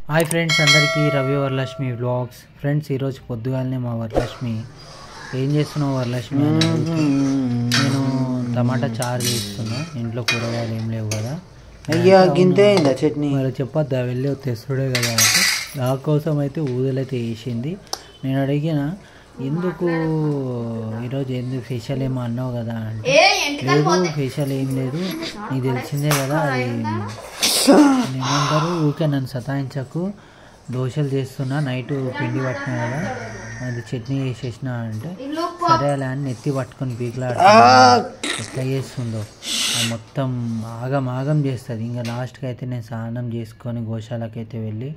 Hi friends, అందరికీ Ravi Varalakshmi vlogs. Friends, ఈరోజు పొద్దుగాలనే మా వరలక్ష్మి ఏం చేస్తున్నావు వరలక్ష్మి అని నేను టమాటా చారు చేస్తున్నా. ఇంట్లో కూరగాయలు ఏం లేవు కదా. అయ్యా గింతే చట్నీ మరి చెప్పొద్దా, వెళ్ళి తెస్తుడే కదా అంటే నా కోసం అయితే ఊదలైతే వేసింది. నేను అడిగిన ఎందుకు ఈరోజు ఎందుకు ఫేషియల్ ఏమో అన్నావు కదా అంటే లేదు ఫేషియల్ ఏం లేదు, నీకు తెలిసిందే కదా అది ఏమంటారు ఊకే నన్ను సతాయించకు, దోశలు చేస్తున్నా, నైట్ పిండి పట్టినా కదా అది చట్నీ చేసేసిన అంటే సరే అలా అని నెత్తి పట్టుకొని పీకులాడు ఎట్లా చేస్తుందో మొత్తం ఆగం ఆగం చేస్తుంది. ఇంకా లాస్ట్కి అయితే నేను స్నానం చేసుకొని గోశాలకైతే వెళ్ళి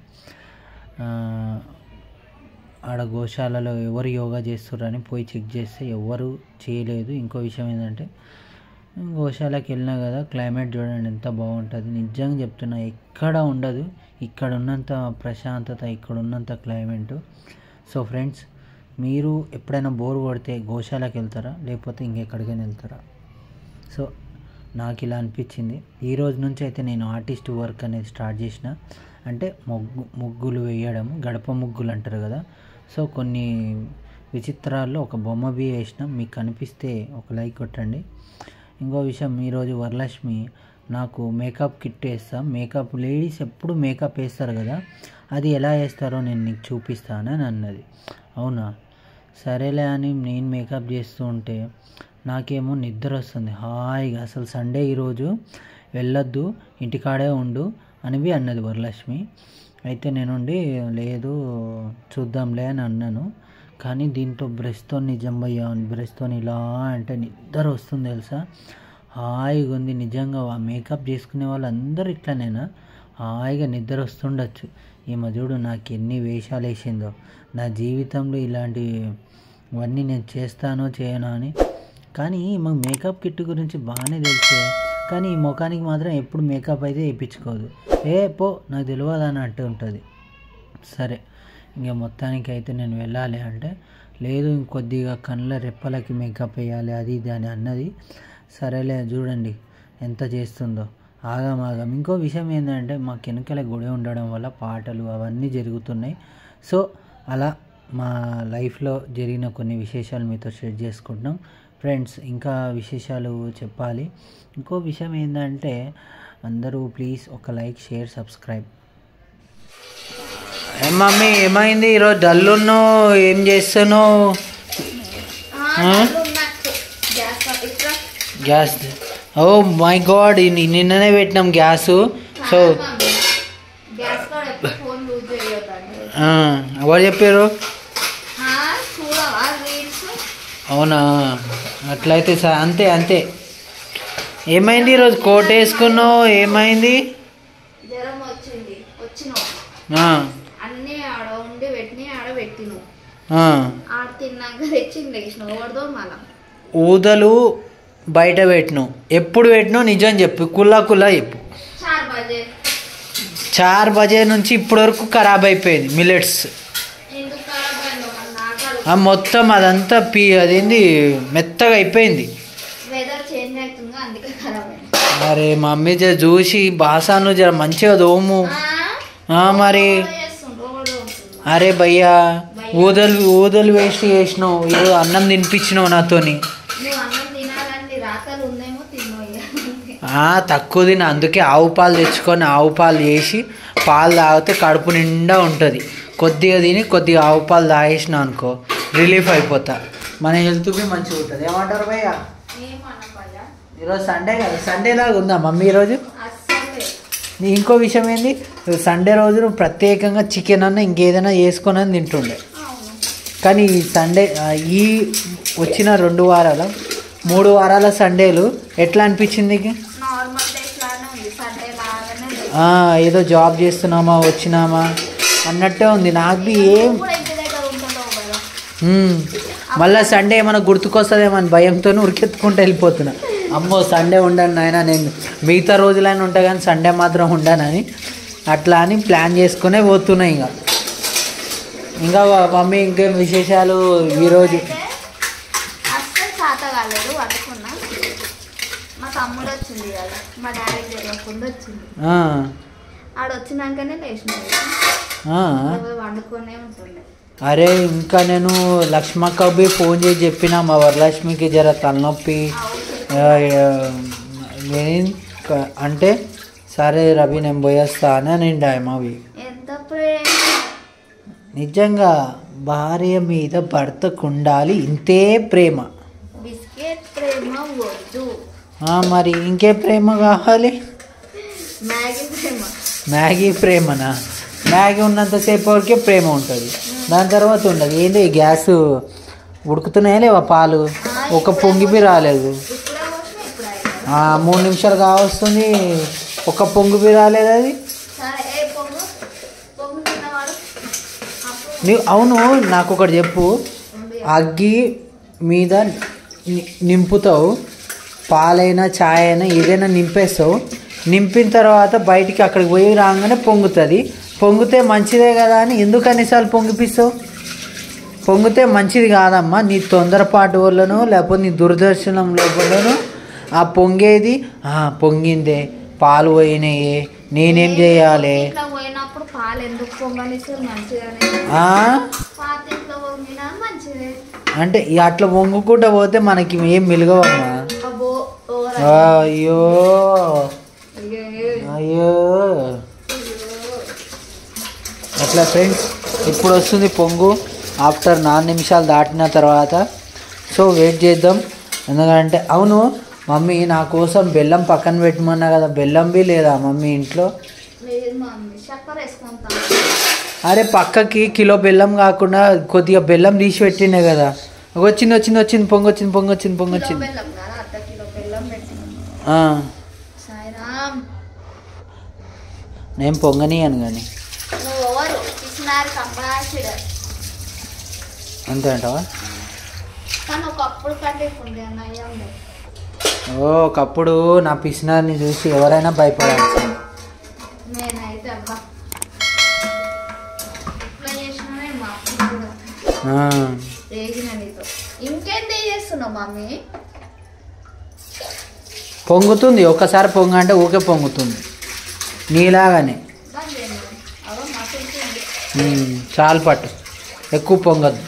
ఆడ గోశాలలో ఎవరు యోగా చేస్తున్నారని పోయి చెక్ చేస్తే ఎవరు చేయలేదు. ఇంకో విషయం ఏంటంటే గోశాలకు వెళ్ళినా కదా క్లైమేట్ చూడండి ఎంత బాగుంటుంది. నిజంగా చెప్తున్నా ఎక్కడ ఉండదు ఇక్కడ ఉన్నంత ప్రశాంతత, ఇక్కడ ఉన్నంత క్లైమేట్. సో ఫ్రెండ్స్, మీరు ఎప్పుడైనా బోర్ కొడితే గోశాలకు వెళ్తారా లేకపోతే ఇంకెక్కడికైనా వెళ్తారా? సో నాకు ఇలా అనిపించింది. ఈ రోజు నుంచి అయితే నేను ఆర్టిస్ట్ వర్క్ అనేది స్టార్ట్ చేసిన. అంటే ముగ్గులు వేయడం, గడప ముగ్గులు అంటారు కదా. సో కొన్ని విచిత్రాల్లో ఒక బొమ్మ బి వేసిన. మీకు కనిపిస్తే ఒక లైక్ కొట్టండి. ఇంకో విషయం, ఈరోజు వరలక్ష్మి నాకు మేకప్ కిట్ వేస్తా, మేకప్ లేడీస్ ఎప్పుడు మేకప్ వేస్తారు కదా, అది ఎలా వేస్తారో నేను నీకు చూపిస్తానని అన్నది. అవునా సరేలే అని నేను మేకప్ చేస్తూ ఉంటే నాకేమో నిద్ర వస్తుంది హాయిగా. అసలు సండే ఈరోజు వెళ్ళొద్దు, ఇంటికాడే ఉండు అనివి అన్నది వరలక్ష్మి. అయితే నేనుండి లేదు చూద్దాంలే అని అన్నాను. కానీ దీంతో బ్రష్తో నిజం భయ్యా, బ్రష్తో ఇలా అంటే నిద్ర వస్తుంది తెలుసా, హాయిగా ఉంది నిజంగా. మేకప్ చేసుకునే వాళ్ళందరూ ఇట్లనేనా, హాయిగా నిద్ర వస్తుండొచ్చు. ఈమె చూడు నాకు ఎన్ని వేషాలు వేసిందో. నా జీవితంలో ఇలాంటివన్నీ నేను చేస్తానో చేయనో అని. కానీ మాకు మేకప్ కిట్ గురించి బాగానే తెలిసే, కానీ ఈ ముఖానికి మాత్రం ఎప్పుడు మేకప్ అయితే వేయించుకోదు. పో నాకు తెలియదు అని అంటూ ఉంటుంది. సరే ఇంకా మొత్తానికి అయితే నేను వెళ్ళాలి అంటే లేదు ఇంకొద్దిగా కళ్ళ రెప్పలకి మేకప్ వేయాలి అది ఇది అని అన్నది. సరేలే చూడండి ఎంత చేస్తుందో ఆగం. ఇంకో విషయం ఏంటంటే మాకు వెనకాల గుడి ఉండడం వల్ల పాటలు అవన్నీ జరుగుతున్నాయి. సో అలా మా లైఫ్లో జరిగిన కొన్ని విశేషాలు మీతో షేర్ చేసుకుంటున్నాం ఫ్రెండ్స్. ఇంకా విశేషాలు చెప్పాలి. ఇంకో విషయం ఏంటంటే అందరూ ప్లీజ్ ఒక లైక్, షేర్, సబ్స్క్రైబ్. మమ్మీ ఏమైంది ఈరోజు డల్ ఉన్నావు, ఏం చేస్తున్నావు? గ్యాస్ ఓ మై గాడ్, నిన్ననే పెట్టినాం గ్యాస్. సో ఎవరు చెప్పారు? అవునా, అట్లయితే అంతే అంతే. ఏమైంది ఈరోజు కోట్ వేసుకున్నావు, ఏమైంది? ఊదలు బయట పెట్టినావు, ఎప్పుడు పెట్టినావు నిజం చెప్పు, కుల్లా చెప్పు. 4 బజే నుంచి ఇప్పటి వరకు ఖరాబ్ అయిపోయింది మిల్లెట్స్ మొత్తం. అదంతా అదేంది మెత్తగా అయిపోయింది. అరే మమ్మీ జర చూసి బాసాను జర మంచిగా దోము మరి. అరే భయ్యా ఊదలు వేస్ట్ చేసినావు, ఏదో అన్నం తినిపించినావు నాతోని. తక్కువ తిన, అందుకే ఆవు పాలు తెచ్చుకొని ఆవు పాలు చేసి పాలు తాగితే కడుపు నిండా ఉంటుంది. కొద్దిగా తిని కొద్దిగా ఆవు పాలు తాగేసినావు అనుకో రిలీఫ్ అయిపోతా, మన హెల్త్కి మంచిగా ఉంటుంది. ఏమంటారు భయ్యా? ఈరోజు సండే కదా, సండే లాగా ఉందా మమ్మీ ఈరోజు? ఇంకో విషయం ఏంది, సండే రోజు ప్రత్యేకంగా చికెన్ అన్న ఇంకేదైనా చేసుకొని అని తింటుండే. కానీ ఈ సండే ఈ వచ్చిన 2 వారాల 3 వారాల సండేలు ఎట్లా అనిపించింది? ఏదో జాబ్ చేస్తున్నామా వచ్చినామా అన్నట్టే ఉంది నాకు. ఏం మళ్ళీ సండే ఏమైనా గుర్తుకొస్తుందేమో అని భయంతో ఉరికెత్తుకుంటూ వెళ్ళిపోతున్నా. అమ్మో సండే ఉండను నాయన, నేను మిగతా రోజులైనా ఉంటా కానీ సండే మాత్రం ఉండనని అట్లా అని ప్లాన్ చేసుకునే పోతున్నాయి. ఇంకా మమ్మీ ఇంకేం విశేషాలు ఈరోజు? ఆడొచ్చినాకనే లేచినాడు ఆ. వండుకొనే ఉంటుండే. అరే ఇంకా నేను లక్ష్మక్కకి ఫోన్ చేసి చెప్పిన మా వరలక్ష్మికి జర తలనొప్పి అంటే సరే రవి నేను పోయేస్తా అని నిండాయమ్మ అవి. ఎంత ప్రేమ నిజంగా భార్య మీద భర్తకు ఉండాలి ఇంతే ప్రేమ. బిస్కెట్ ప్రేమ వద్దు. మరి ఇంకే ప్రేమ కావాలి? మ్యాగీ ప్రేమ. మ్యాగీ ప్రేమనా? మ్యాగీ ఉన్నంతసేపు వరకే ప్రేమ ఉంటుంది, దాని తర్వాత ఉండదు. ఏంటి గ్యాస్ ఉడుకుతున్నాయా లేవా? పాలు ఒక పొంగిపి రాలేదు, 3 నిమిషాలు కావస్తుంది, ఒక పొంగిపి రాలేదు. అది నీవు అవును నాకు ఒకటి చెప్పు, అగ్గి మీద నింపుతావు, పాలైనా ఛాయ్ అయినా ఏదైనా నింపేస్తావు, నింపిన తర్వాత బయటికి అక్కడికి పోయి రాగానే పొంగుతుంది. పొంగితే మంచిదే కదా అని ఎందుకు అన్నిసార్లు పొంగిపిస్తావు? పొంగితే మంచిది కాదమ్మా, నీ తొందరపాటు వల్లనో లేకపోతే నీ దురదర్శనం లోపలనో ఆ పొంగేది పొంగిందే, పాలు పోయినాయి, నేనేం చేయాలి? పోయినప్పుడు పాలు ఎందుకు పొంగనిస్తారు? మంచిదే అంటే అట్లా పొంగుకుంటా పోతే మనకి ఏం మిలగవమ్మా. అయ్యో అయ్యో అట్లా ఫ్రెండ్స్. ఇప్పుడు వస్తుంది పొంగు ఆఫ్టర్ 4 నిమిషాలు దాటిన తర్వాత. సో వెయిట్ చేద్దాం. ఎందుకంటే అవును మమ్మీ నా కోసం బెల్లం పక్కన పెట్టమన్నా కదా, బెల్లం బి లేదా మమ్మీ ఇంట్లో? అరే పక్కకి కిలో బెల్లం కాకుండా కొద్దిగా బెల్లం తీసి పెట్టిండే కదా. వచ్చింది వచ్చింది వచ్చింది పొంగొచ్చింది పొంగొచ్చింది పొంగొచ్చింది. నేను పొంగనీయను కానీ అంతే అంటావా? ఒకప్పుడు నా పిసినారిని చూసి ఎవరైనా భయపడాల్సింది. పొంగుతుంది ఒక్కసారి పొంగ అంటే ఊకే పొంగుతుంది నీలాగానే. చాలు పట్టు, ఎక్కువ పొంగద్దు.